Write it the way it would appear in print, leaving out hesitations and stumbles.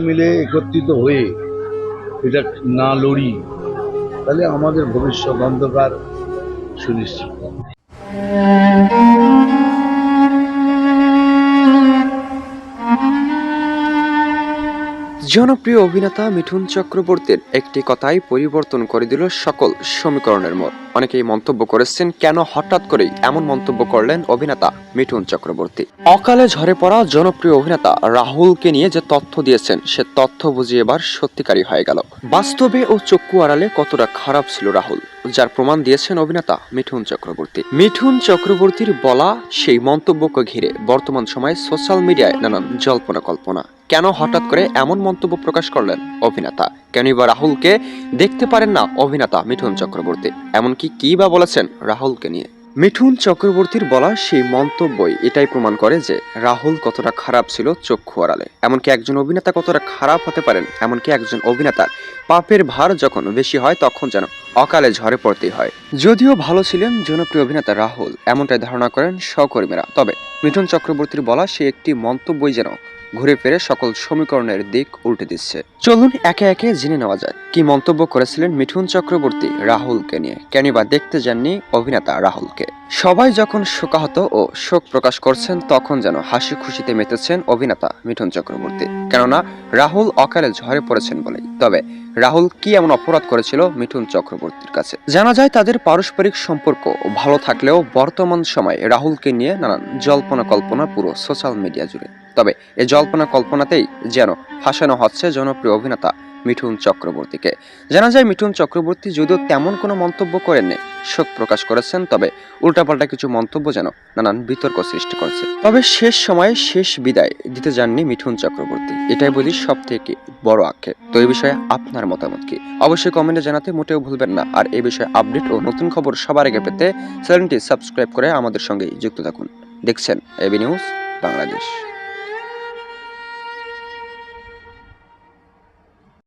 মিলে একত্রিত হয়ে এটা না লড়ি, তাহলে আমাদের ভবিষ্যৎ অন্ধকার সুনিশ্চিত। জনপ্রিয় অভিনেতা মিঠুন চক্রবর্তীর একটি কথাই পরিবর্তন করে দিল সকল সমীকরণের মোড়। অনেকেই মন্তব্য করেছেন, কেন হঠাৎ করেই এমন মন্তব্য করলেন অভিনেতা মিঠুন চক্রবর্তী। অকালে ঝরে পড়া জনপ্রিয় অভিনেতা রাহুলকে নিয়ে যে তথ্য দিয়েছেন, সে তথ্য বুঝে এবার সত্যিকারই হয়ে গেল। বাস্তবে ও চক্ষু আড়ালে কতটা খারাপ ছিল রাহুল, যার প্রমাণ দিয়েছেন অভিনেতা মিঠুন চক্রবর্তী। মিঠুন চক্রবর্তীর বলা সেই মন্তব্যকে ঘিরে বর্তমান সময়ে সোশ্যাল মিডিয়ায় নানান জল্পনা কল্পনা। কেন হঠাৎ করে এমন মন্তব্য প্রকাশ করলেন অভিনেতা? কেনই বা রাহুলকে দেখতে পারেন না অভিনেতা মিঠুন চক্রবর্তী? এমনকি কি বা বলেছেন রাহুলকে নিয়ে? মিঠুন চক্রবর্তীর বলা সেই মন্তব্যই এটাই প্রমাণ করে যে রাহুল কতটা খারাপ ছিল চক্ষু আড়ালে। এমনকি একজন অভিনেতা কতটা খারাপ হতে পারেন, এমনকি একজন অভিনেতার পাপের ভার যখন বেশি হয় তখন যেন অকালে ঝরে পড়তেই হয়। যদিও ভালো ছিলেন জনপ্রিয় অভিনেতা রাহুল, এমনটাই ধারণা করেন সহকর্মীরা, তবে মিঠুন চক্রবর্তীর বলা সে একটি মন্তব্যই যেন ঘুরে ফিরে সকল সমীকরণের দিক উল্টে দিচ্ছে। চলুন একে একে জেনে নেওয়া যায় কি মন্তব্য করেছিলেন মিঠুন চক্রবর্তী রাহুলকে নিয়ে। কেন বা দেখতে যাননি অভিনেতা রাহুলকে? সবাই যখন শোকাহত ও শোক প্রকাশ করছেন, তখন যেন হাসি খুশিতে মেতেছেন অভিনেতা মিঠুন চক্রবর্তী, কেননা রাহুল অকালে ঝরে পড়েছেন বলেই। তবে রাহুল কি এমন অপরাধ করেছিল মিঠুন চক্রবর্তীর কাছে? জানা যায় তাদের পারস্পরিক সম্পর্ক ভালো থাকলেও বর্তমান সময়ে রাহুলকে নিয়ে নানান জল্পনা কল্পনা পুরো সোশ্যাল মিডিয়া জুড়ে। তবে এই জল্পনা কল্পনাতেই যেন ফাঁসানো হচ্ছে জনপ্রিয় অভিনেতা মিঠুন চক্রবর্তীকে। জানা যায় মিঠুন চক্রবর্তী যদিও তেমন কোনো মন্তব্য করেননি, শোক প্রকাশ করেছেন, তবে উল্টাপাল্টা কিছু মন্তব্য যেন নানান বিতর্ক সৃষ্টি করছে। তবে শেষ সময়ে শেষ বিদায় দিতে যাননি মিঠুন চক্রবর্তী, এটাই বুঝি সব থেকে বড় আক্ষেপ। তো এই বিষয়ে আপনার মতামত কি? অবশ্যই কমেন্টে জানাতে মোটেও ভুলবেন না। আর এই বিষয়ে আপডেট ও নতুন খবর সবার আগে পেতে চ্যানেলটি সাবস্ক্রাইব করে আমাদের সঙ্গে যুক্ত থাকুন। দেখছেন এবি নিউজ বাংলাদেশ।